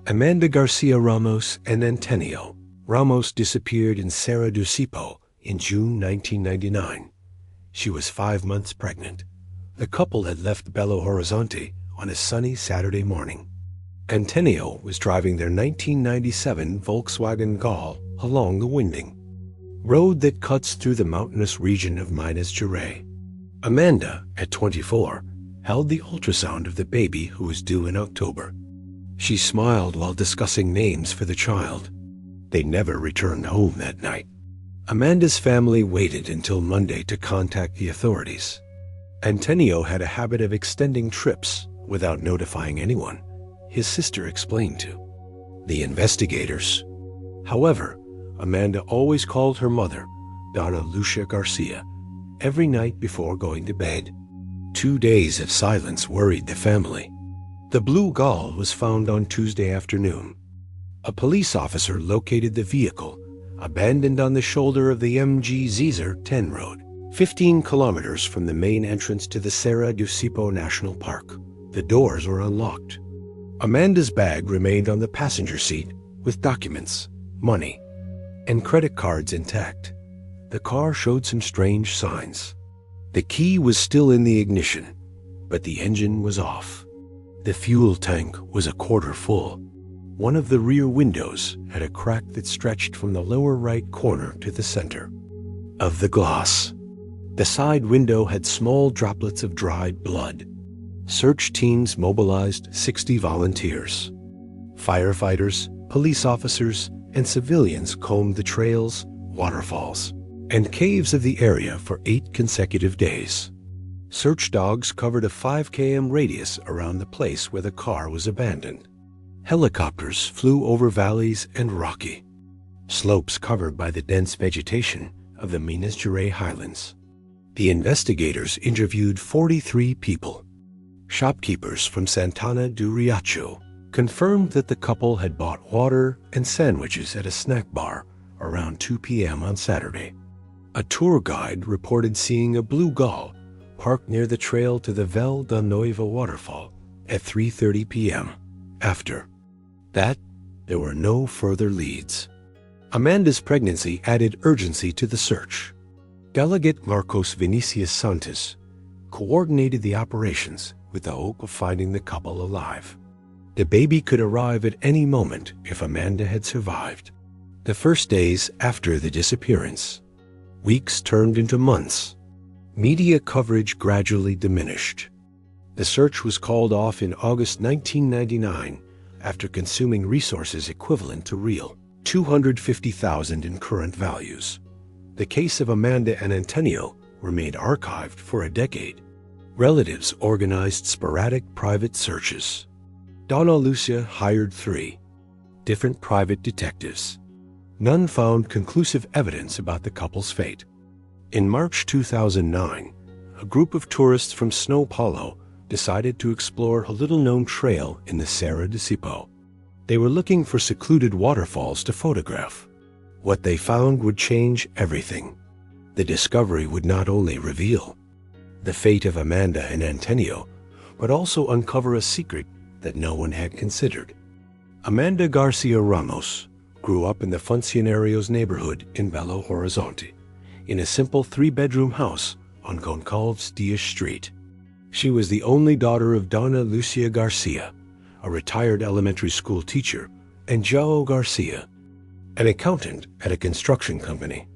Amanda Garcia Ramos and Antonio Ramos disappeared in Serra do Cipó in June 1999. She was 5 months pregnant. The couple had left Belo Horizonte on a sunny Saturday morning. Antonio was driving their 1997 Volkswagen Gol along the winding road that cuts through the mountainous region of Minas Gerais. Amanda, at 24, held the ultrasound of the baby who was due in October. She smiled while discussing names for the child. They never returned home that night. Amanda's family waited until Monday to contact the authorities. Antonio had a habit of extending trips without notifying anyone, his sister explained to the investigators. However, Amanda always called her mother, Donna Lucia Garcia, every night before going to bed. 2 days of silence worried the family. The blue Gol was found on Tuesday afternoon. A police officer located the vehicle, abandoned on the shoulder of the MG Zezer 10 road, 15 kilometers from the main entrance to the Serra do Cipó National Park. The doors were unlocked. Amanda's bag remained on the passenger seat with documents, money, and credit cards intact. The car showed some strange signs. The key was still in the ignition, but the engine was off. The fuel tank was a quarter full. One of the rear windows had a crack that stretched from the lower right corner to the center of the glass. The side window had small droplets of dried blood. Search teams mobilized 60 volunteers. Firefighters, police officers, and civilians combed the trails, waterfalls, and caves of the area for 8 consecutive days. Search dogs covered a 5 km radius around the place where the car was abandoned. Helicopters flew over valleys and rocky slopes covered by the dense vegetation of the Minas Gerais highlands. The investigators interviewed 43 people. Shopkeepers from Santana do Riacho confirmed that the couple had bought water and sandwiches at a snack bar around 2 p.m. on Saturday. A tour guide reported seeing a blue Gol parked near the trail to the Vel da Noiva waterfall at 3:30 p.m. After that, there were no further leads. Amanda's pregnancy added urgency to the search. Delegate Marcos Vinicius Santos coordinated the operations with the hope of finding the couple alive. The baby could arrive at any moment if Amanda had survived. The first days after the disappearance, weeks turned into months. Media coverage gradually diminished. The search was called off in August 1999 after consuming resources equivalent to real $250,000 in current values. The case of Amanda and Antonio remained archived for a decade. Relatives organized sporadic private searches. Donna Lucia hired 3 different private detectives. None found conclusive evidence about the couple's fate. In March 2009, a group of tourists from São Paulo decided to explore a little-known trail in the Serra do Cipó. They were looking for secluded waterfalls to photograph. What they found would change everything. The discovery would not only reveal the fate of Amanda and Antonio, but also uncover a secret that no one had considered. Amanda Garcia Ramos grew up in the Funcionarios neighborhood in Belo Horizonte, in a simple 3-bedroom house on Goncalves Dias Street. She was the only daughter of Donna Lucia Garcia, a retired elementary school teacher, and João Garcia, an accountant at a construction company.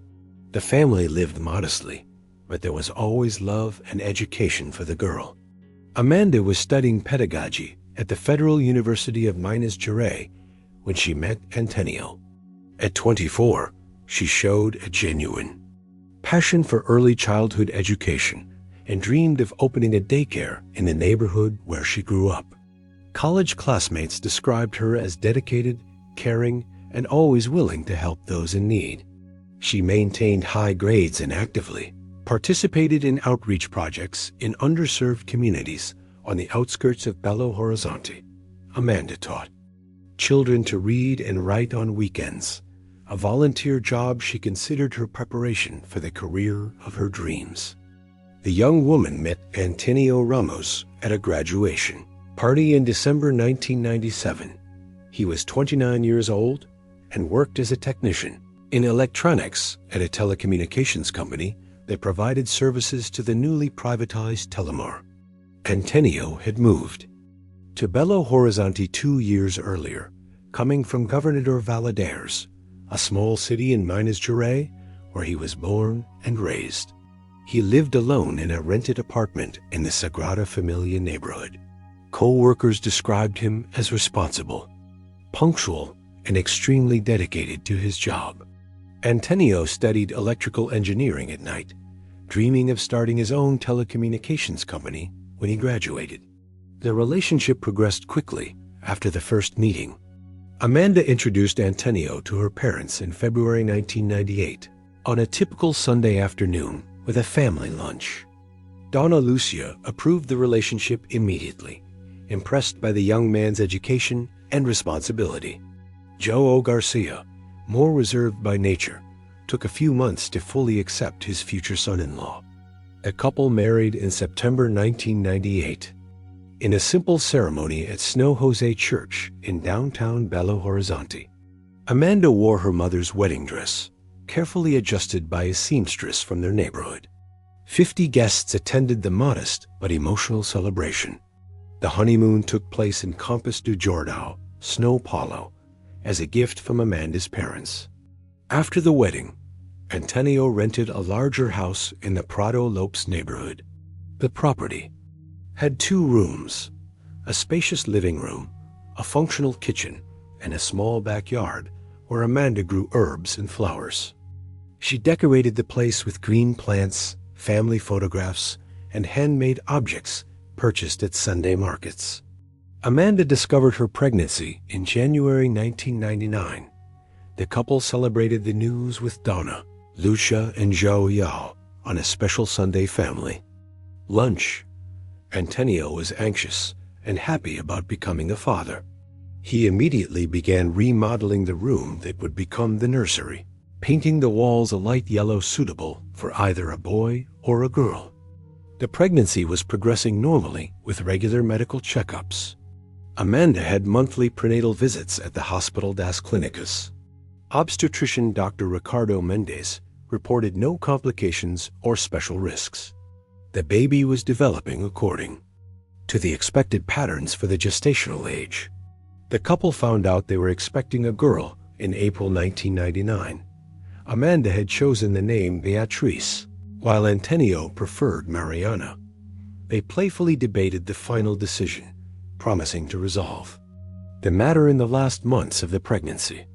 The family lived modestly, but there was always love and education for the girl. Amanda was studying pedagogy at the Federal University of Minas Gerais when she met Antonio. At 24, she showed a genuine passion for early childhood education and dreamed of opening a daycare in the neighborhood where she grew up. College classmates described her as dedicated, caring, and always willing to help those in need. She maintained high grades and actively participated in outreach projects in underserved communities on the outskirts of Belo Horizonte. Amanda taught children to read and write on weekends, a volunteer job she considered her preparation for the career of her dreams. The young woman met Antonio Ramos at a graduation party in December 1997. He was 29 years old and worked as a technician in electronics at a telecommunications company that provided services to the newly privatized Telemar. Antonio had moved to Belo Horizonte 2 years earlier, coming from Governador Valadares, a small city in Minas Gerais where he was born and raised. He lived alone in a rented apartment in the Sagrada Familia neighborhood. Co-workers described him as responsible, punctual, and extremely dedicated to his job. Antonio studied electrical engineering at night, dreaming of starting his own telecommunications company when he graduated. The relationship progressed quickly after the first meeting. Amanda introduced Antonio to her parents in February 1998 on a typical Sunday afternoon with a family lunch. Donna Lucia approved the relationship immediately, impressed by the young man's education and responsibility. Joe Garcia, more reserved by nature, took a few months to fully accept his future son-in-law. The couple married in September 1998 in a simple ceremony at Snow Jose Church in downtown Belo Horizonte. Amanda wore her mother's wedding dress, carefully adjusted by a seamstress from their neighborhood. 50 guests attended the modest but emotional celebration. The honeymoon took place in Campos do Jordão, São Paulo, as a gift from Amanda's parents. After the wedding, Antonio rented a larger house in the Prado Lopes neighborhood. The property had 2 rooms, a spacious living room, a functional kitchen, and a small backyard where Amanda grew herbs and flowers. She decorated the place with green plants, family photographs, and handmade objects purchased at Sunday markets. Amanda discovered her pregnancy in January 1999. The couple celebrated the news with Donna, Lucia, and João on a special Sunday family lunch. Antonio was anxious and happy about becoming a father. He immediately began remodeling the room that would become the nursery, painting the walls a light yellow suitable for either a boy or a girl. The pregnancy was progressing normally with regular medical checkups. Amanda had monthly prenatal visits at the Hospital das Clínicas. Obstetrician Dr. Ricardo Mendes reported no complications or special risks. The baby was developing according to the expected patterns for the gestational age. The couple found out they were expecting a girl in April 1999. Amanda had chosen the name Beatriz, while Antonio preferred Mariana. They playfully debated the final decision, promising to resolve the matter in the last months of the pregnancy.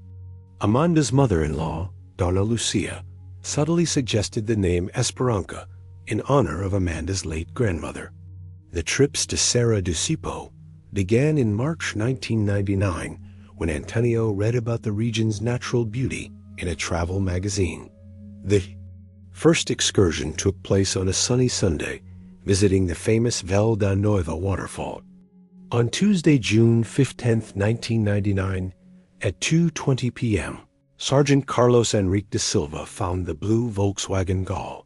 Amanda's mother-in-law, Donna Lucia, subtly suggested the name Esperança in honor of Amanda's late grandmother. The trips to Serra do Cipó began in March 1999 when Antonio read about the region's natural beauty in a travel magazine. The first excursion took place on a sunny Sunday, visiting the famous Vel da Noiva waterfall. On Tuesday, June 15, 1999, at 2:20 p.m., Sergeant Carlos Henrique de Silva found the blue Volkswagen Gol.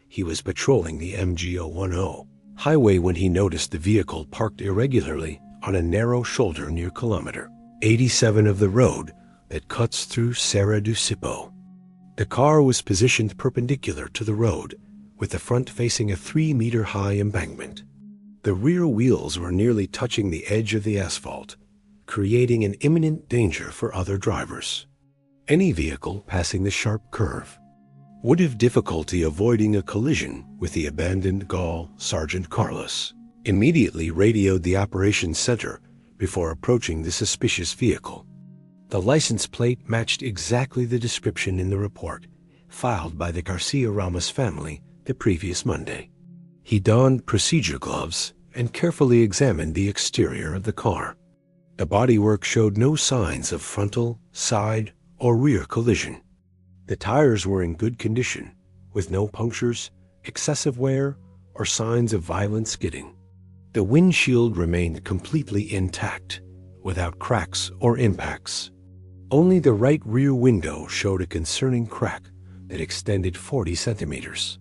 He was patrolling the MG010 highway when he noticed the vehicle parked irregularly on a narrow shoulder near kilometer 87 of the road that cuts through Serra do Cipó. The car was positioned perpendicular to the road, with the front facing a 3-meter-high embankment. The rear wheels were nearly touching the edge of the asphalt, creating an imminent danger for other drivers. Any vehicle passing the sharp curve would have difficulty avoiding a collision with the abandoned Gol. Sergeant Carlos immediately radioed the operations center before approaching the suspicious vehicle. The license plate matched exactly the description in the report filed by the Garcia Ramos family the previous Monday. He donned procedure gloves and carefully examined the exterior of the car. The bodywork showed no signs of frontal, side, or rear collision. The tires were in good condition, with no punctures, excessive wear, or signs of violent skidding. The windshield remained completely intact, without cracks or impacts. Only the right rear window showed a concerning crack that extended 40 centimeters.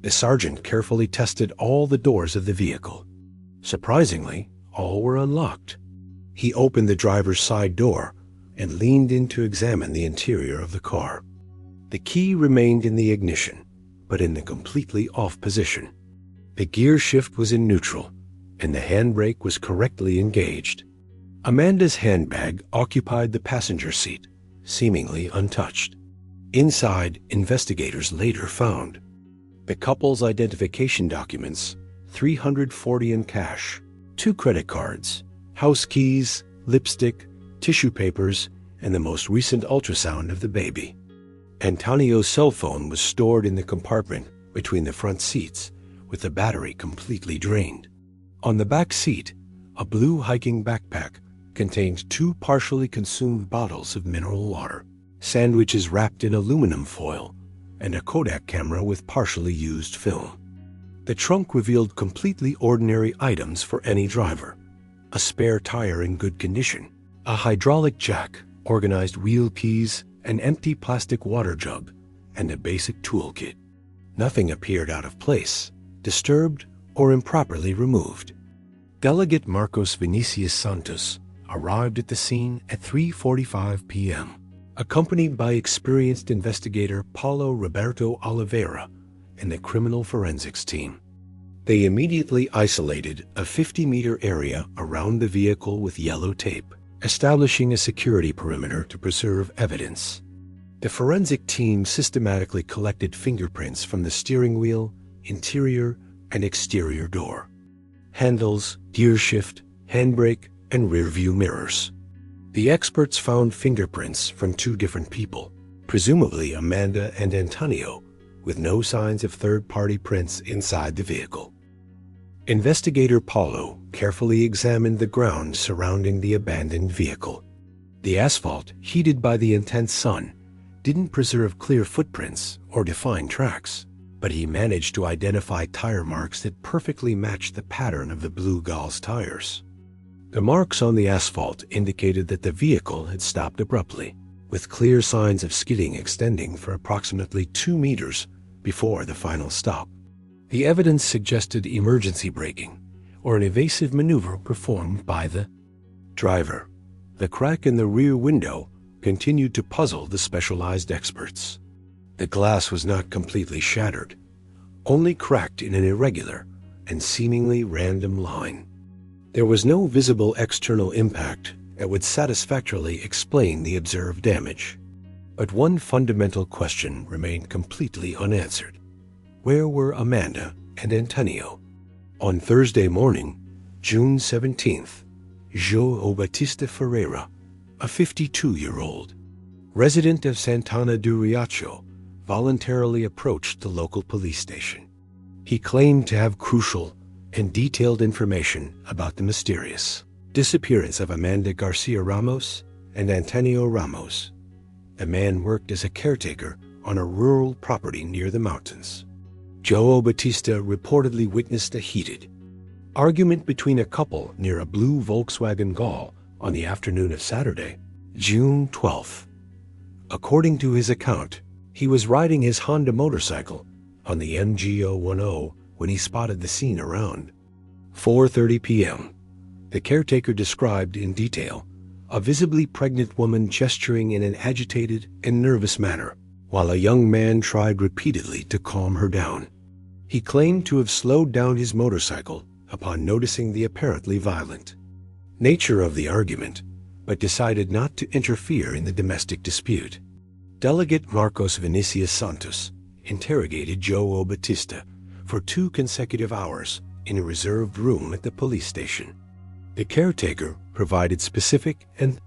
The sergeant carefully tested all the doors of the vehicle. Surprisingly, all were unlocked. He opened the driver's side door and leaned in to examine the interior of the car. The key remained in the ignition, but in the completely off position. The gear shift was in neutral, and the handbrake was correctly engaged. Amanda's handbag occupied the passenger seat, seemingly untouched. Inside, investigators later found the couple's identification documents, $340 in cash, 2 credit cards, house keys, lipstick, tissue papers, and the most recent ultrasound of the baby. Antonio's cell phone was stored in the compartment between the front seats, with the battery completely drained. On the back seat, a blue hiking backpack contained 2 partially consumed bottles of mineral water, sandwiches wrapped in aluminum foil, and a Kodak camera with partially used film. The trunk revealed completely ordinary items for any driver: a spare tire in good condition, a hydraulic jack, organized wheel keys, an empty plastic water jug, and a basic toolkit. Nothing appeared out of place, disturbed, or improperly removed. Delegate Marcos Vinicius Santos arrived at the scene at 3:45 p.m., accompanied by experienced investigator Paulo Roberto Oliveira and the criminal forensics team. They immediately isolated a 50-meter area around the vehicle with yellow tape, establishing a security perimeter to preserve evidence. The forensic team systematically collected fingerprints from the steering wheel, interior, and exterior door, handles, gear shift, handbrake, and rear-view mirrors. The experts found fingerprints from 2 different people, presumably Amanda and Antonio, with no signs of third-party prints inside the vehicle. Investigator Paulo carefully examined the ground surrounding the abandoned vehicle. The asphalt, heated by the intense sun, didn't preserve clear footprints or define tracks, but he managed to identify tire marks that perfectly matched the pattern of the Blue Gull's tires. The marks on the asphalt indicated that the vehicle had stopped abruptly, with clear signs of skidding extending for approximately 2 meters before the final stop. The evidence suggested emergency braking or an evasive maneuver performed by the driver. The crack in the rear window continued to puzzle the specialized experts. The glass was not completely shattered, only cracked in an irregular and seemingly random line. There was no visible external impact that would satisfactorily explain the observed damage. But one fundamental question remained completely unanswered. Where were Amanda and Antonio? On Thursday morning, June 17th, João Batista Ferreira, a 52-year-old resident of Santana do Riacho, voluntarily approached the local police station. He claimed to have crucial and detailed information about the mysterious disappearance of Amanda Garcia Ramos and Antonio Ramos. The man worked as a caretaker on a rural property near the mountains. João Batista reportedly witnessed a heated argument between a couple near a blue Volkswagen Gol on the afternoon of Saturday, June 12th. According to his account, he was riding his Honda motorcycle on the MG010 when he spotted the scene around 4:30 p.m. The caretaker described in detail a visibly pregnant woman gesturing in an agitated and nervous manner, while a young man tried repeatedly to calm her down. He claimed to have slowed down his motorcycle upon noticing the apparently violent nature of the argument, but decided not to interfere in the domestic dispute. Delegate Marcos Vinicius Santos interrogated João Batista for 2 consecutive hours in a reserved room at the police station. The caretaker provided specific and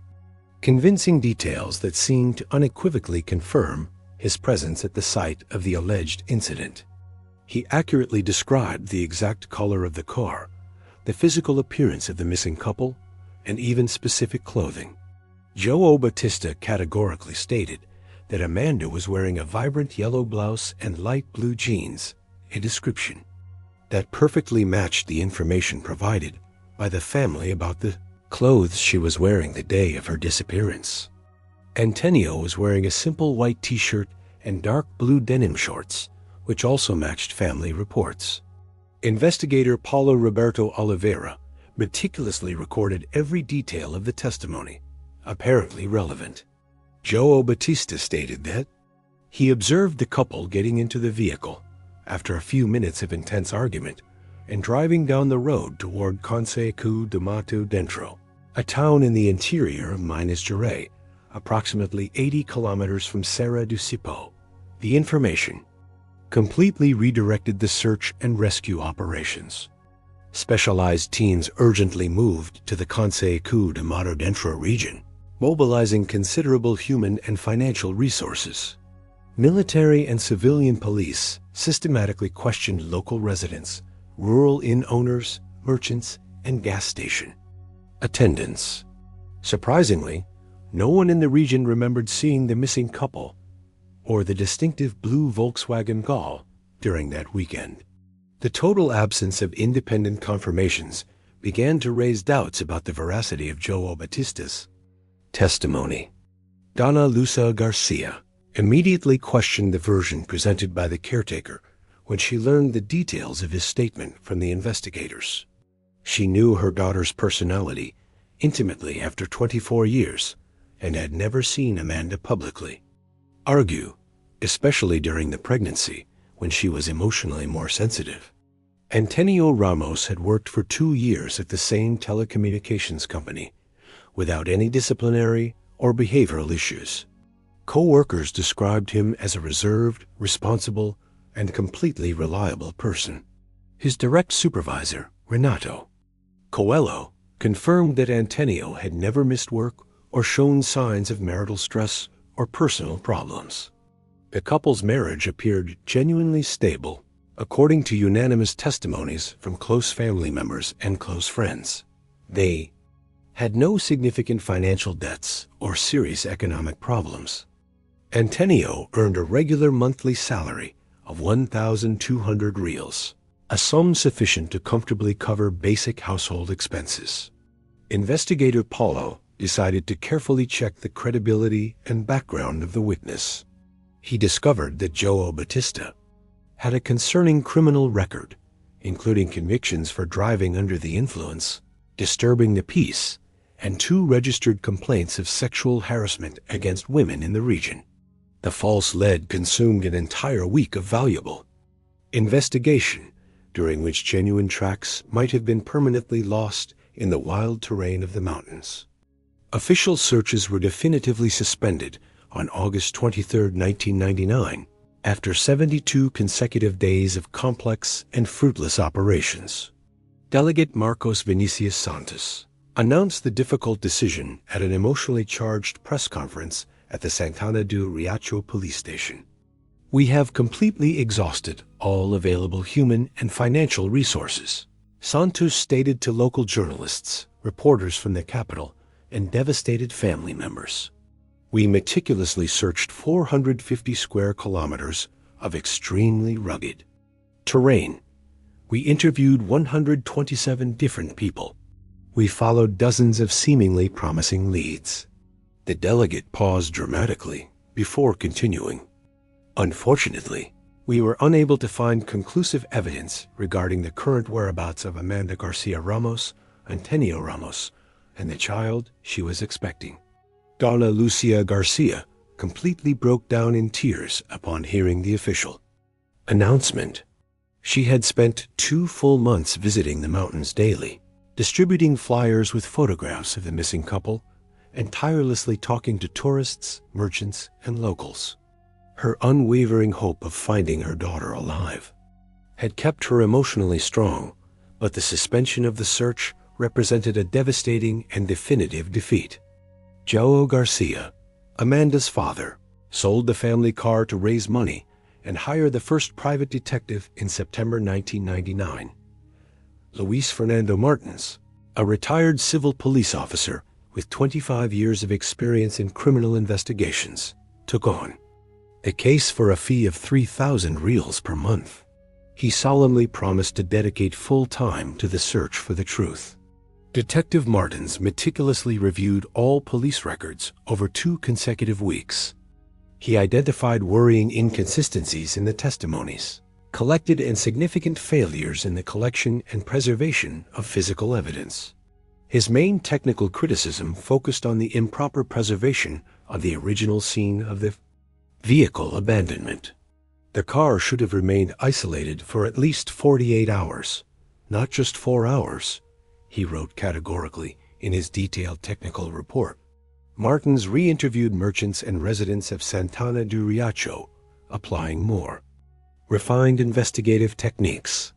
convincing details that seemed to unequivocally confirm his presence at the site of the alleged incident. He accurately described the exact color of the car, the physical appearance of the missing couple, and even specific clothing. João Batista categorically stated that Amanda was wearing a vibrant yellow blouse and light blue jeans, a description that perfectly matched the information provided by the family about the clothes she was wearing the day of her disappearance. Antonio was wearing a simple white t-shirt and dark blue denim shorts, which also matched family reports. Investigator Paulo Roberto Oliveira meticulously recorded every detail of the testimony, apparently relevant. João Batista stated that he observed the couple getting into the vehicle after a few minutes of intense argument and driving down the road toward Conceito de Mato Dentro, a town in the interior of Minas Gerais, approximately 80 kilometers from Serra do Cipó. The information completely redirected the search and rescue operations. Specialized teams urgently moved to the Conceito de Mato Dentro region, mobilizing considerable human and financial resources. Military and civilian police systematically questioned local residents, rural inn owners, merchants, and gas station attendants. Surprisingly, no one in the region remembered seeing the missing couple or the distinctive blue Volkswagen Gol during that weekend. The total absence of independent confirmations began to raise doubts about the veracity of João Batista's testimony. Dona Lucia Garcia immediately questioned the version presented by the caretaker when she learned the details of his statement from the investigators. She knew her daughter's personality intimately after 24 years and had never seen Amanda publicly argue, especially during the pregnancy when she was emotionally more sensitive. Antonio Ramos had worked for 2 years at the same telecommunications company without any disciplinary or behavioral issues. Co-workers described him as a reserved, responsible, and completely reliable person. His direct supervisor, Renato Coelho, confirmed that Antonio had never missed work or shown signs of marital stress or personal problems. The couple's marriage appeared genuinely stable, according to unanimous testimonies from close family members and close friends. They had no significant financial debts or serious economic problems. Antonio earned a regular monthly salary of 1,200 reals, a sum sufficient to comfortably cover basic household expenses. Investigator Paulo decided to carefully check the credibility and background of the witness. He discovered that João Batista had a concerning criminal record, including convictions for driving under the influence, disturbing the peace, and 2 registered complaints of sexual harassment against women in the region. The false lead consumed an entire week of valuable investigation, during which genuine tracks might have been permanently lost in the wild terrain of the mountains. Official searches were definitively suspended on August 23, 1999, after 72 consecutive days of complex and fruitless operations. Delegate Marcos Vinicius Santos announced the difficult decision at an emotionally charged press conference at the Santana do Riacho police station. "We have completely exhausted all available human and financial resources," Santos stated to local journalists, reporters from the capital, and devastated family members. "We meticulously searched 450 square kilometers of extremely rugged terrain. We interviewed 127 different people. We followed dozens of seemingly promising leads." The delegate paused dramatically before continuing. "Unfortunately, we were unable to find conclusive evidence regarding the current whereabouts of Amanda Garcia Ramos, Antonio Ramos, and the child she was expecting." Dona Lucia Garcia completely broke down in tears upon hearing the official announcement. She had spent 2 full months visiting the mountains daily, distributing flyers with photographs of the missing couple, and tirelessly talking to tourists, merchants, and locals. Her unwavering hope of finding her daughter alive had kept her emotionally strong, but the suspension of the search represented a devastating and definitive defeat. João Garcia, Amanda's father, sold the family car to raise money and hire the first private detective in September 1999. Luis Fernando Martins, a retired civil police officer with 25 years of experience in criminal investigations, took on a case for a fee of 3,000 reals per month. He solemnly promised to dedicate full time to the search for the truth. Detective Martins meticulously reviewed all police records over 2 consecutive weeks. He identified worrying inconsistencies in the testimonies, collected and significant failures in the collection and preservation of physical evidence. His main technical criticism focused on the improper preservation of the original scene of the vehicle abandonment. The car should have remained isolated for at least 48 hours, not just 4 hours, he wrote categorically in his detailed technical report. Martins re-interviewed merchants and residents of Santana do Riacho, applying more refined investigative techniques.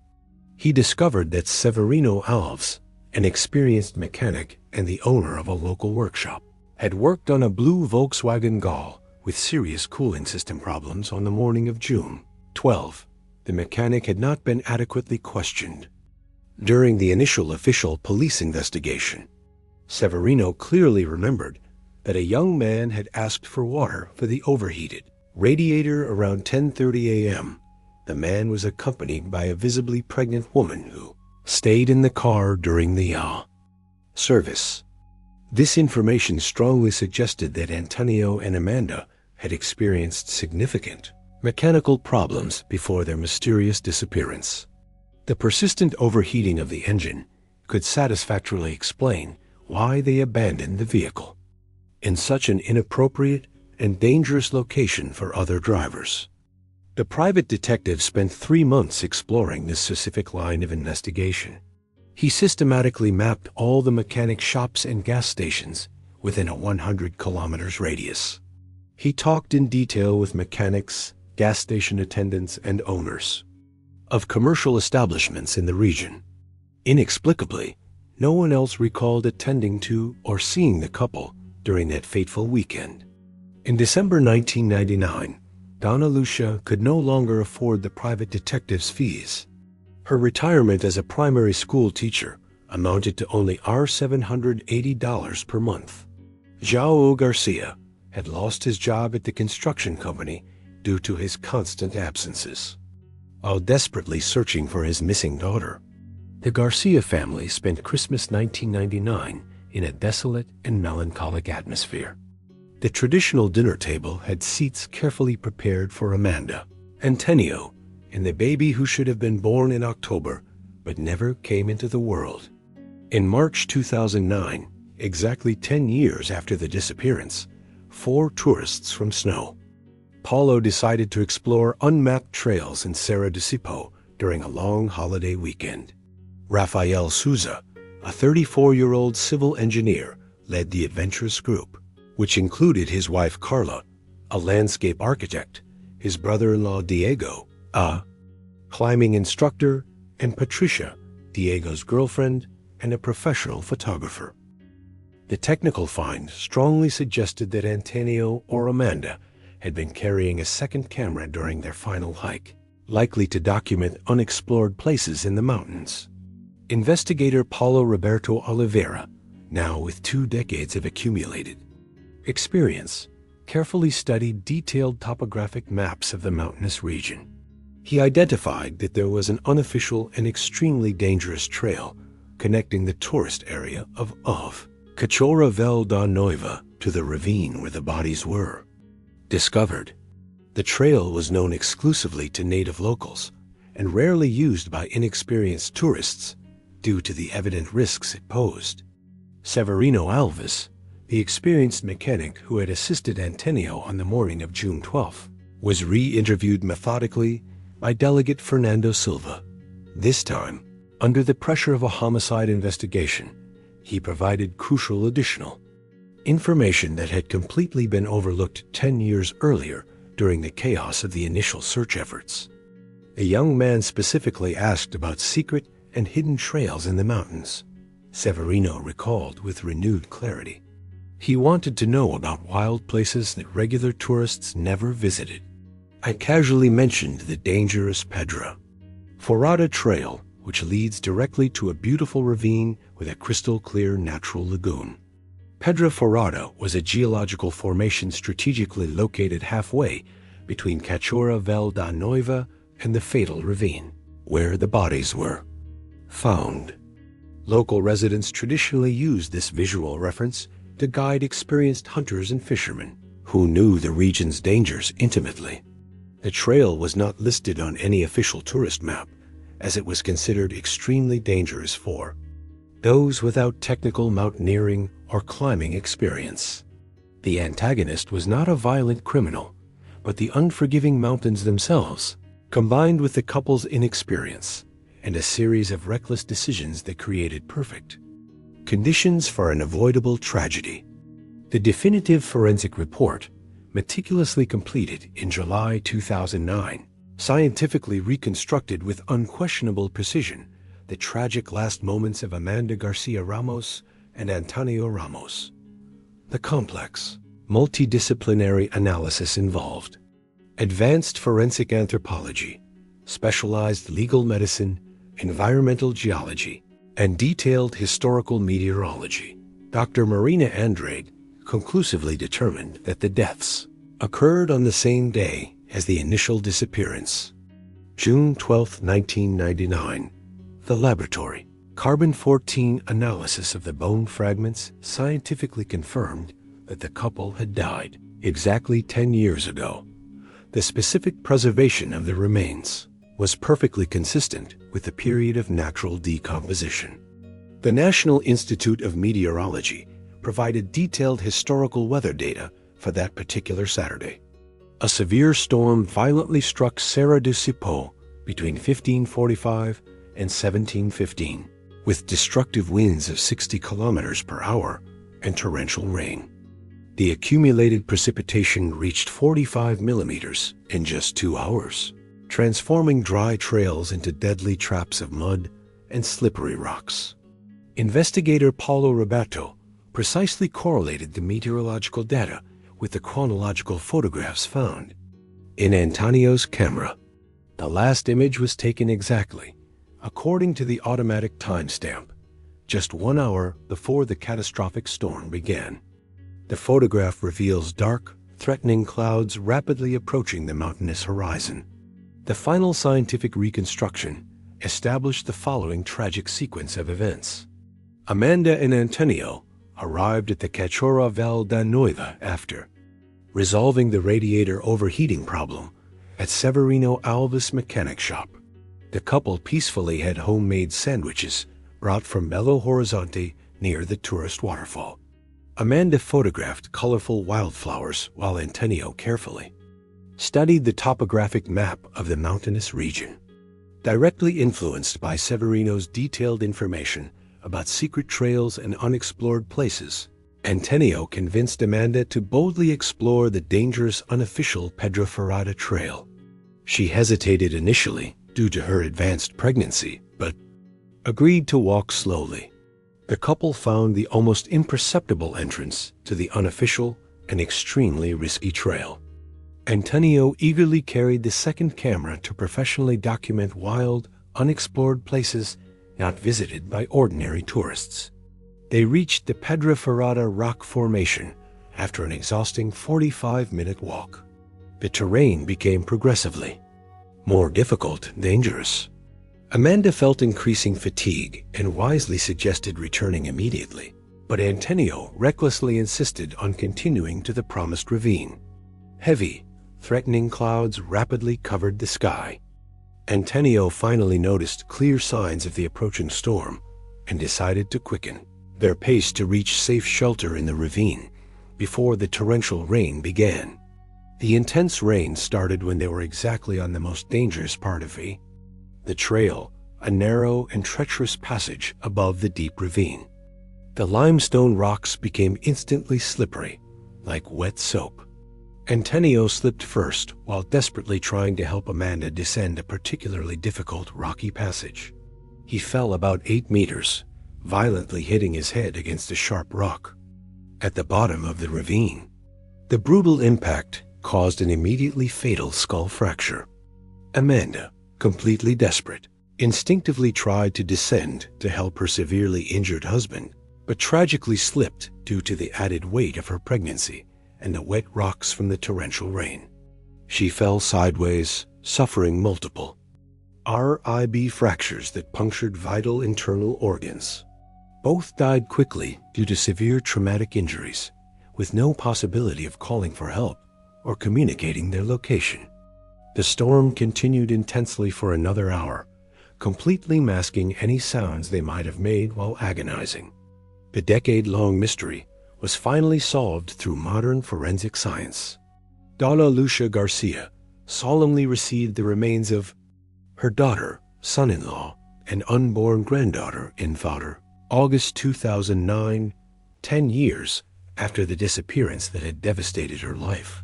He discovered that Severino Alves, an experienced mechanic and the owner of a local workshop, had worked on a blue Volkswagen Gol with serious cooling system problems on the morning of June 12. The mechanic had not been adequately questioned. During the initial official police investigation, Severino clearly remembered that a young man had asked for water for the overheated radiator around 10:30 a.m. The man was accompanied by a visibly pregnant woman who stayed in the car during the service. This information strongly suggested that Antonio and Amanda had experienced significant mechanical problems before their mysterious disappearance. The persistent overheating of the engine could satisfactorily explain why they abandoned the vehicle in such an inappropriate and dangerous location for other drivers. The private detective spent 3 months exploring this specific line of investigation. He systematically mapped all the mechanic shops and gas stations within a 100-kilometers radius. He talked in detail with mechanics, gas station attendants, and owners of commercial establishments in the region. Inexplicably, no one else recalled attending to or seeing the couple during that fateful weekend. In December 1999, Donna Lucia could no longer afford the private detective's fees. Her retirement as a primary school teacher amounted to only $780 per month. João Garcia had lost his job at the construction company due to his constant absences. While desperately searching for his missing daughter, the Garcia family spent Christmas 1999 in a desolate and melancholic atmosphere. The traditional dinner table had seats carefully prepared for Amanda, Antonio, and the baby who should have been born in October but never came into the world. In March 2009, exactly 10 years after the disappearance, 4 tourists from Snow Paulo decided to explore unmapped trails in Serra do Cipó during a long holiday weekend. Rafael Souza, a 34-year-old civil engineer, led the adventurous group, which included his wife Carla, a landscape architect, his brother-in-law Diego, a climbing instructor, and Patricia, Diego's girlfriend and a professional photographer. The technical find strongly suggested that Antonio or Amanda had been carrying a second camera during their final hike, likely to document unexplored places in the mountains. Investigator Paulo Roberto Oliveira, now with 2 decades of accumulated experience, carefully studied detailed topographic maps of the mountainous region. He identified that there was an unofficial and extremely dangerous trail connecting the tourist area of Cachorra Vel da Noiva to the ravine where the bodies were discovered. The trail was known exclusively to native locals and rarely used by inexperienced tourists due to the evident risks it posed. Severino Alves, the experienced mechanic who had assisted Antonio on the morning of June 12th, was re-interviewed methodically by Delegate Fernando Silva. This time, under the pressure of a homicide investigation, he provided crucial additional information that had completely been overlooked 10 years earlier during the chaos of the initial search efforts. A young man specifically asked about secret and hidden trails in the mountains. Severino recalled with renewed clarity. He wanted to know about wild places that regular tourists never visited. I casually mentioned the dangerous Pedra Forada Trail, which leads directly to a beautiful ravine with a crystal-clear natural lagoon. Pedra Forada was a geological formation strategically located halfway between Cachorra Vel da Noiva and the fatal ravine, where the bodies were found. Local residents traditionally used this visual reference to guide experienced hunters and fishermen who knew the region's dangers intimately. The trail was not listed on any official tourist map, as it was considered extremely dangerous for those without technical mountaineering or climbing experience. The antagonist was not a violent criminal, but the unforgiving mountains themselves, combined with the couple's inexperience and a series of reckless decisions that created perfect conditions for an avoidable tragedy. The definitive forensic report, meticulously completed in July 2009, scientifically reconstructed with unquestionable precision the tragic last moments of Amanda Garcia Ramos and Antonio Ramos. The complex, multidisciplinary analysis involved advanced forensic anthropology, specialized legal medicine, environmental geology, and detailed historical meteorology. Dr. Marina Andrade conclusively determined that the deaths occurred on the same day as the initial disappearance, June 12, 1999. The laboratory carbon-14 analysis of the bone fragments scientifically confirmed that the couple had died exactly 10 years ago. The specific preservation of the remains was perfectly consistent with the period of natural decomposition. The National Institute of Meteorology provided detailed historical weather data for that particular Saturday. A severe storm violently struck Serra de Cipó between 1545 and 1715, with destructive winds of 60 kilometers per hour and torrential rain. The accumulated precipitation reached 45 millimeters in just 2 hours, transforming dry trails into deadly traps of mud and slippery rocks. Investigator Paulo Roberto precisely correlated the meteorological data with the chronological photographs found in Antonio's camera. The last image was taken exactly according to the automatic timestamp, just 1 hour before the catastrophic storm began. The photograph reveals dark, threatening clouds rapidly approaching the mountainous horizon. The final scientific reconstruction established the following tragic sequence of events. Amanda and Antonio arrived at the Cachorra Val da Noiva after resolving the radiator overheating problem at Severino Alves Mechanic Shop. The couple peacefully had homemade sandwiches brought from Belo Horizonte near the tourist waterfall. Amanda photographed colorful wildflowers while Antonio carefully studied the topographic map of the mountainous region. Directly influenced by Severino's detailed information about secret trails and unexplored places, Antonio convinced Amanda to boldly explore the dangerous unofficial Pedra Ferrada Trail. She hesitated initially due to her advanced pregnancy, but agreed to walk slowly. The couple found the almost imperceptible entrance to the unofficial and extremely risky trail. Antonio eagerly carried the second camera to professionally document wild, unexplored places not visited by ordinary tourists. They reached the Pedra Ferrada rock formation after an exhausting 45-minute walk. The terrain became progressively more difficult and dangerous. Amanda felt increasing fatigue and wisely suggested returning immediately, but Antonio recklessly insisted on continuing to the promised ravine. Heavy, threatening clouds rapidly covered the sky. Antonio finally noticed clear signs of the approaching storm and decided to quicken their pace to reach safe shelter in the ravine before the torrential rain began. The intense rain started when they were exactly on the most dangerous part of the trail, a narrow and treacherous passage above the deep ravine. The limestone rocks became instantly slippery, like wet soap. Antonio slipped first while desperately trying to help Amanda descend a particularly difficult rocky passage. He fell about 8 meters, violently hitting his head against a sharp rock at the bottom of the ravine. The brutal impact caused an immediately fatal skull fracture. Amanda, completely desperate, instinctively tried to descend to help her severely injured husband, but tragically slipped due to the added weight of her pregnancy and the wet rocks from the torrential rain. She fell sideways, suffering multiple RIB fractures that punctured vital internal organs. Both died quickly due to severe traumatic injuries, with no possibility of calling for help or communicating their location. The storm continued intensely for another hour, completely masking any sounds they might have made while agonizing. The decade-long mystery was finally solved through modern forensic science. Donna Lucia Garcia solemnly received the remains of her daughter, son-in-law, and unborn granddaughter in Fodder, August 2009, 10 years after the disappearance that had devastated her life.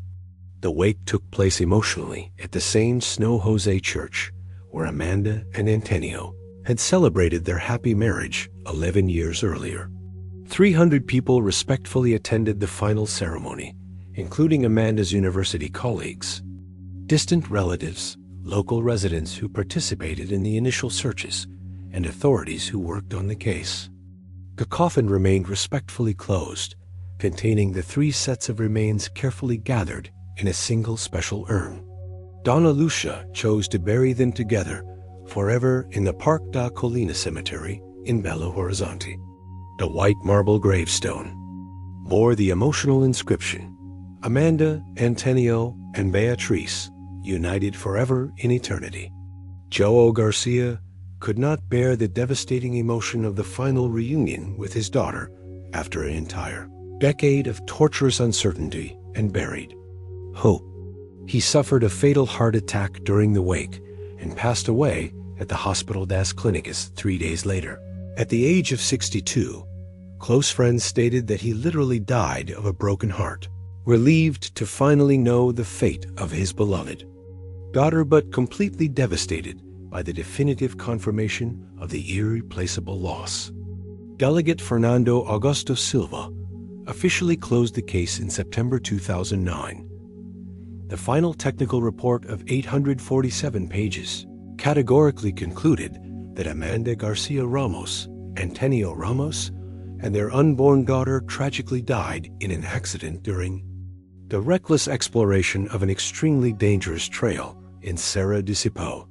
The wake took place emotionally at the same Snow Jose church where Amanda and Antonio had celebrated their happy marriage 11 years earlier. 300 people respectfully attended the final ceremony, including Amanda's university colleagues, distant relatives, local residents who participated in the initial searches, and authorities who worked on the case. The coffin remained respectfully closed, containing the 3 sets of remains carefully gathered in a single special urn. Donna Lucia chose to bury them together forever in the Park da Colina Cemetery in Belo Horizonte. The white marble gravestone bore the emotional inscription, Amanda, Antonio, and Beatriz, united forever in eternity. Joe Garcia could not bear the devastating emotion of the final reunion with his daughter after an entire decade of torturous uncertainty and buried hope. He suffered a fatal heart attack during the wake and passed away at the Hospital das Clínicas 3 days later. At the age of 62, close friends stated that he literally died of a broken heart, relieved to finally know the fate of his beloved daughter, but completely devastated by the definitive confirmation of the irreplaceable loss. Delegate Fernando Augusto Silva officially closed the case in September 2009. The final technical report of 847 pages categorically concluded that Amanda Garcia Ramos, Antonio Ramos, and their unborn daughter tragically died in an accident during the reckless exploration of an extremely dangerous trail in Serra do Cipó.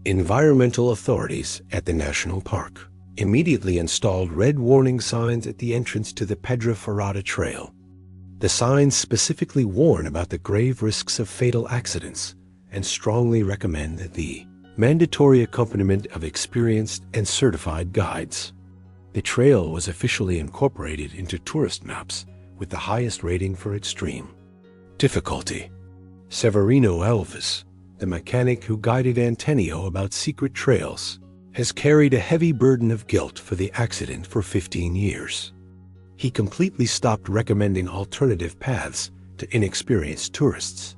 Environmental authorities at the national park immediately installed red warning signs at the entrance to the Pedra Ferrada Trail. The signs specifically warn about the grave risks of fatal accidents and strongly recommend the mandatory accompaniment of experienced and certified guides. The trail was officially incorporated into tourist maps with the highest rating for extreme difficulty. Severino Alves, the mechanic who guided Antonio about secret trails, has carried a heavy burden of guilt for the accident for 15 years. He completely stopped recommending alternative paths to inexperienced tourists.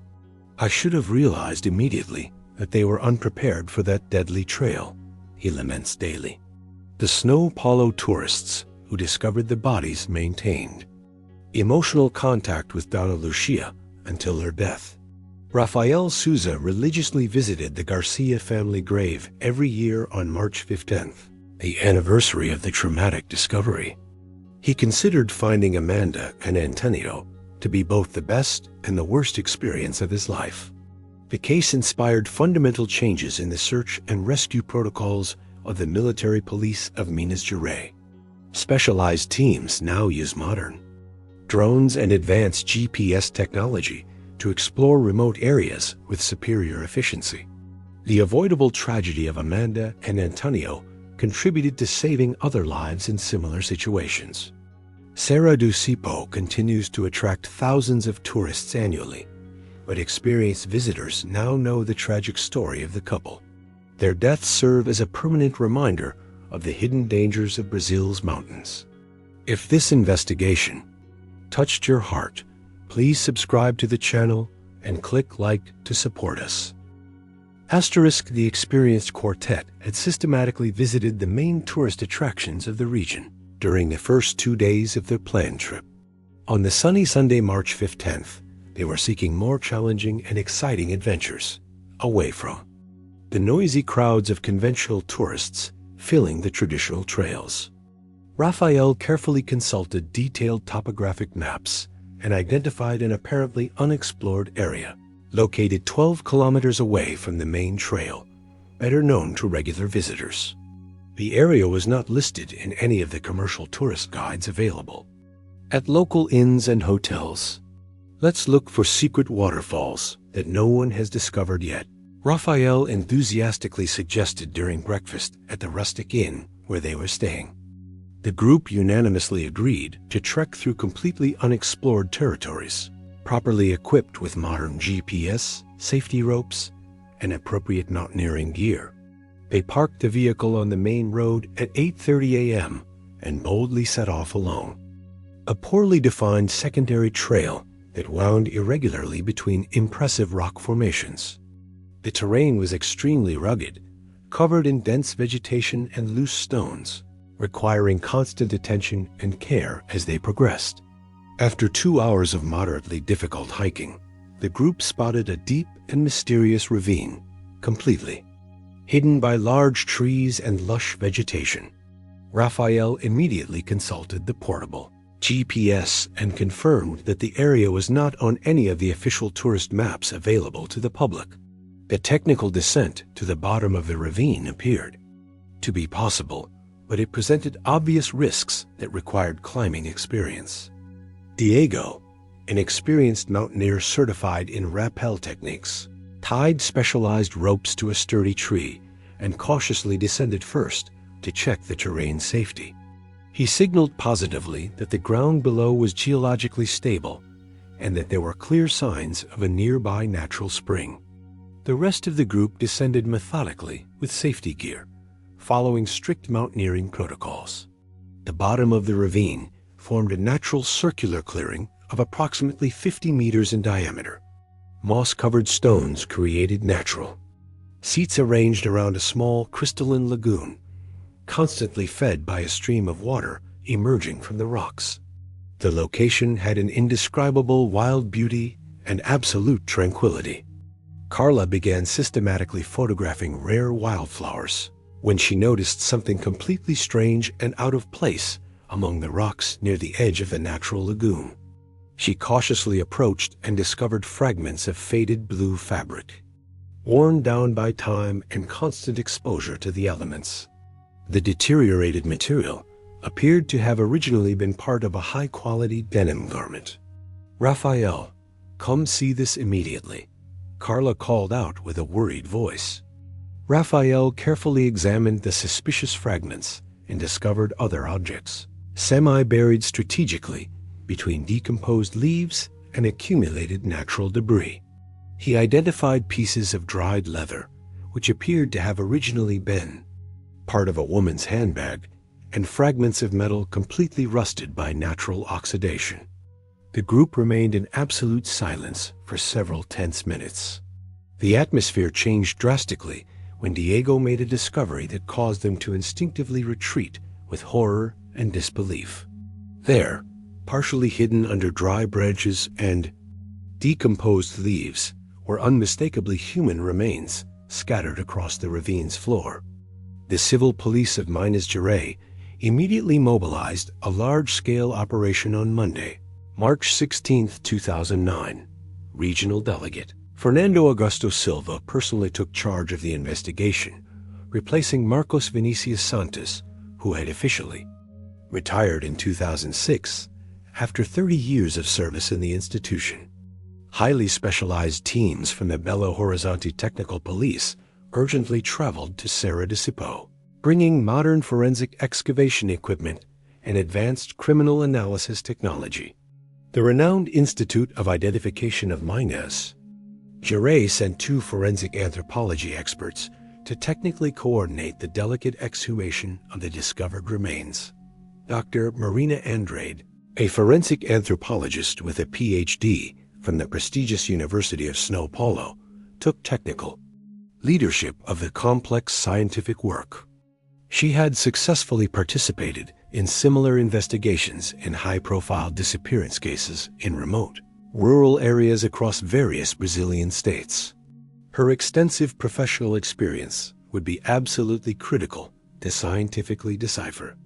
I should have realized immediately that they were unprepared for that deadly trail, he laments daily. The Snow Paulo tourists who discovered the bodies maintained emotional contact with Donna Lucia until her death. Rafael Souza religiously visited the Garcia family grave every year on March 15th, the anniversary of the traumatic discovery. He considered finding Amanda and Antonio to be both the best and the worst experience of his life. The case inspired fundamental changes in the search and rescue protocols of the military police of Minas Gerais. Specialized teams now use modern drones and advanced GPS technology to explore remote areas with superior efficiency. The avoidable tragedy of Amanda and Antonio contributed to saving other lives in similar situations. Serra do Cipó continues to attract thousands of tourists annually, but experienced visitors now know the tragic story of the couple. Their deaths serve as a permanent reminder of the hidden dangers of Brazil's mountains. If this investigation touched your heart, please subscribe to the channel and click like to support us. The experienced quartet had systematically visited the main tourist attractions of the region during the first 2 days of their planned trip. On the sunny Sunday, March 15th, they were seeking more challenging and exciting adventures away from the noisy crowds of conventional tourists filling the traditional trails. Rafael carefully consulted detailed topographic maps and identified an apparently unexplored area located 12 kilometers away from the main trail, better known to regular visitors. The area was not listed in any of the commercial tourist guides available. At local inns and hotels, let's look for secret waterfalls that no one has discovered yet. Raphael enthusiastically suggested during breakfast at the rustic inn where they were staying. The group unanimously agreed to trek through completely unexplored territories, properly equipped with modern GPS, safety ropes, and appropriate mountaineering gear. They parked the vehicle on the main road at 8:30 a.m. and boldly set off alone. A poorly defined secondary trail that wound irregularly between impressive rock formations. The terrain was extremely rugged, covered in dense vegetation and loose stones, requiring constant attention and care as they progressed. After 2 hours of moderately difficult hiking, the group spotted a deep and mysterious ravine, completely hidden by large trees and lush vegetation. Raphael immediately consulted the portable GPS and confirmed that the area was not on any of the official tourist maps available to the public. The technical descent to the bottom of the ravine appeared to be possible, but it presented obvious risks that required climbing experience. Diego, an experienced mountaineer certified in rappel techniques, tied specialized ropes to a sturdy tree and cautiously descended first to check the terrain's safety. He signaled positively that the ground below was geologically stable and that there were clear signs of a nearby natural spring. The rest of the group descended methodically with safety gear, following strict mountaineering protocols. The bottom of the ravine formed a natural circular clearing of approximately 50 meters in diameter. Moss-covered stones created natural seats arranged around a small crystalline lagoon, constantly fed by a stream of water emerging from the rocks. The location had an indescribable wild beauty and absolute tranquility. Carla began systematically photographing rare wildflowers when she noticed something completely strange and out of place among the rocks near the edge of the natural lagoon. She cautiously approached and discovered fragments of faded blue fabric, worn down by time and constant exposure to the elements. The deteriorated material appeared to have originally been part of a high-quality denim garment. "Raphael, come see this immediately," Carla called out with a worried voice. Raphael carefully examined the suspicious fragments and discovered other objects, semi-buried strategically between decomposed leaves and accumulated natural debris. He identified pieces of dried leather, which appeared to have originally been part of a woman's handbag, and fragments of metal completely rusted by natural oxidation. The group remained in absolute silence for several tense minutes. The atmosphere changed drastically when Diego made a discovery that caused them to instinctively retreat with horror and disbelief. There, partially hidden under dry branches and decomposed leaves, were unmistakably human remains scattered across the ravine's floor. The civil police of Minas Gerais immediately mobilized a large-scale operation on Monday, March 16, 2009. Regional Delegate Fernando Augusto Silva personally took charge of the investigation, replacing Marcos Vinicius Santos, who had officially retired in 2006 after 30 years of service in the institution. Highly specialized teams from the Belo Horizonte Technical Police urgently traveled to Serra de Cipó, bringing modern forensic excavation equipment and advanced criminal analysis technology. The renowned Institute of Identification of Minas Gerais sent 2 forensic anthropology experts to technically coordinate the delicate exhumation of the discovered remains. Dr. Marina Andrade, a forensic anthropologist with a PhD from the prestigious University of São Paulo, took technical leadership of the complex scientific work. She had successfully participated in similar investigations in high-profile disappearance cases in remote, rural areas across various Brazilian states. Her extensive professional experience would be absolutely critical to scientifically decipher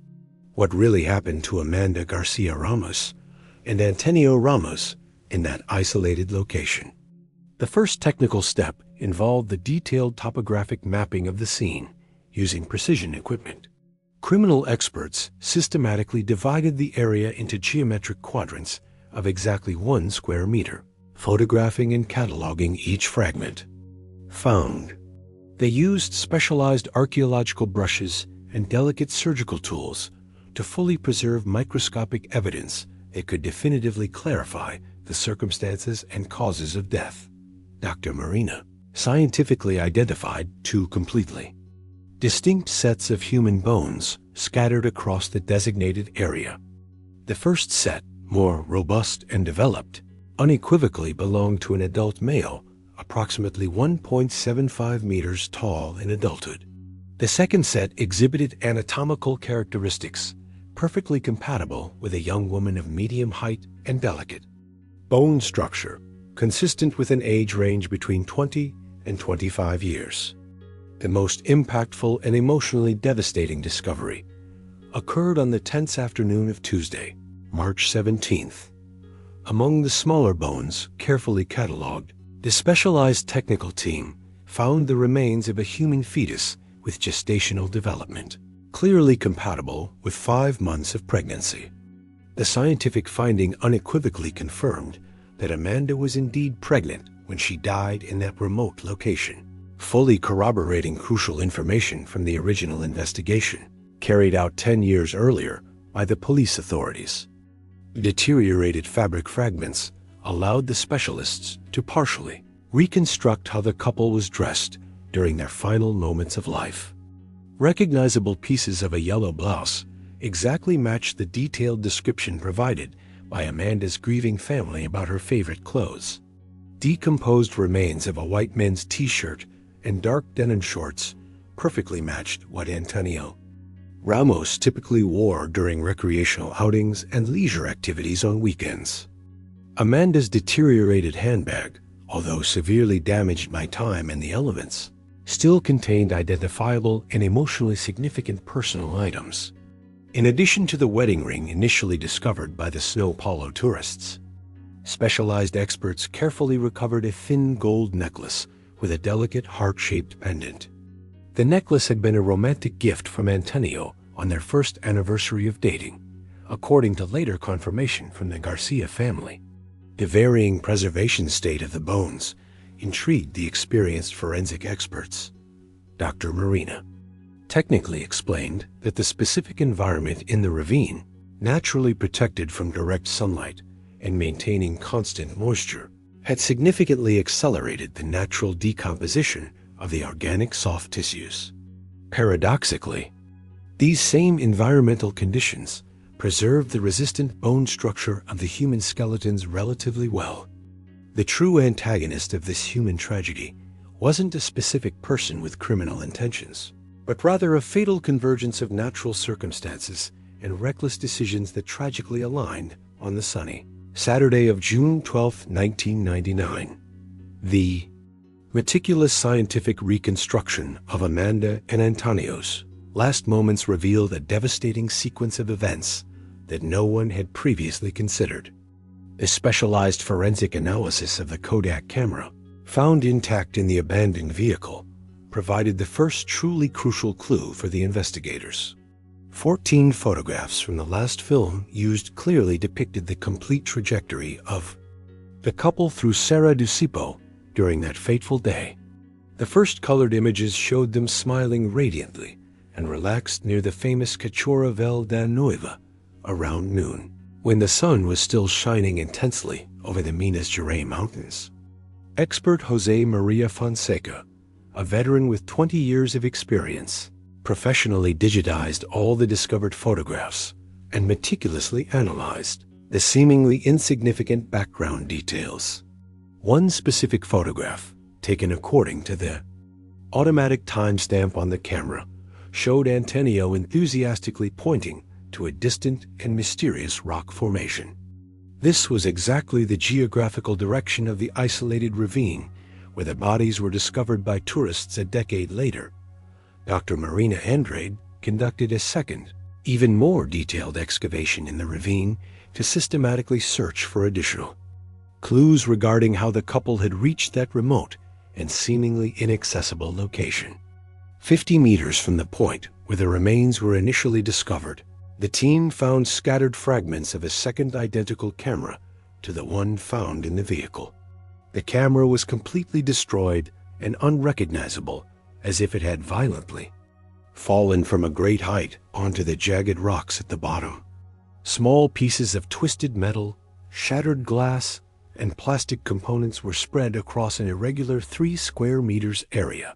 what really happened to Amanda Garcia Ramos and Antonio Ramos in that isolated location. The first technical step involved the detailed topographic mapping of the scene using precision equipment. Criminal experts systematically divided the area into geometric quadrants of exactly 1 square meter, photographing and cataloging each fragment. found. They used specialized archaeological brushes and delicate surgical tools to fully preserve microscopic evidence that could definitively clarify the circumstances and causes of death. Dr. Marina scientifically identified two completely distinct sets of human bones scattered across the designated area. The first set, more robust and developed, unequivocally belonged to an adult male, approximately 1.75 meters tall in adulthood. The second set exhibited anatomical characteristics perfectly compatible with a young woman of medium height and delicate bone structure, consistent with an age range between 20 and 25 years. The most impactful and emotionally devastating discovery occurred on the tense afternoon of Tuesday, March 17th. Among the smaller bones carefully catalogued, the specialized technical team found the remains of a human fetus with gestational development, clearly compatible with 5 months of pregnancy. The scientific finding unequivocally confirmed that Amanda was indeed pregnant when she died in that remote location, fully corroborating crucial information from the original investigation, carried out 10 years earlier by the police authorities. Deteriorated fabric fragments allowed the specialists to partially reconstruct how the couple was dressed during their final moments of life. Recognizable pieces of a yellow blouse exactly matched the detailed description provided by Amanda's grieving family about her favorite clothes. Decomposed remains of a white men's t-shirt and dark denim shorts perfectly matched what Antonio Ramos typically wore during recreational outings and leisure activities on weekends. Amanda's deteriorated handbag, although severely damaged by time and the elements, still contained identifiable and emotionally significant personal items. In addition to the wedding ring initially discovered by the Snow Paulo tourists, specialized experts carefully recovered a thin gold necklace with a delicate heart-shaped pendant. The necklace had been a romantic gift from Antonio on their first anniversary of dating, according to later confirmation from the Garcia family. The varying preservation state of the bones intrigued the experienced forensic experts. Dr. Marina technically explained that the specific environment in the ravine, naturally protected from direct sunlight and maintaining constant moisture, had significantly accelerated the natural decomposition of the organic soft tissues. Paradoxically, these same environmental conditions preserved the resistant bone structure of the human skeletons relatively well. The true antagonist of this human tragedy wasn't a specific person with criminal intentions, but rather a fatal convergence of natural circumstances and reckless decisions that tragically aligned on the sunny Saturday of June 12, 1999. The meticulous scientific reconstruction of Amanda and Antonio's last moments revealed a devastating sequence of events that no one had previously considered. The specialized forensic analysis of the Kodak camera, found intact in the abandoned vehicle, provided the first truly crucial clue for the investigators. 14 photographs from the last film used clearly depicted the complete trajectory of the couple through Serra do Cipó during that fateful day. The first colored images showed them smiling radiantly and relaxed near the famous Cachorra Vel da Noiva around noon, when the sun was still shining intensely over the Minas Gerais mountains. Expert Jose Maria Fonseca, a veteran with 20 years of experience, professionally digitized all the discovered photographs and meticulously analyzed the seemingly insignificant background details. One specific photograph, taken according to the automatic timestamp on the camera, showed Antonio enthusiastically pointing to a distant and mysterious rock formation. This was exactly the geographical direction of the isolated ravine where the bodies were discovered by tourists a decade later. Dr. Marina Andrade conducted a second, even more detailed excavation in the ravine to systematically search for additional clues regarding how the couple had reached that remote and seemingly inaccessible location. 50 meters from the point where the remains were initially discovered, the team found scattered fragments of a second identical camera to the one found in the vehicle. The camera was completely destroyed and unrecognizable, as if it had violently fallen from a great height onto the jagged rocks at the bottom. Small pieces of twisted metal, shattered glass, and plastic components were spread across an irregular 3 square meters area.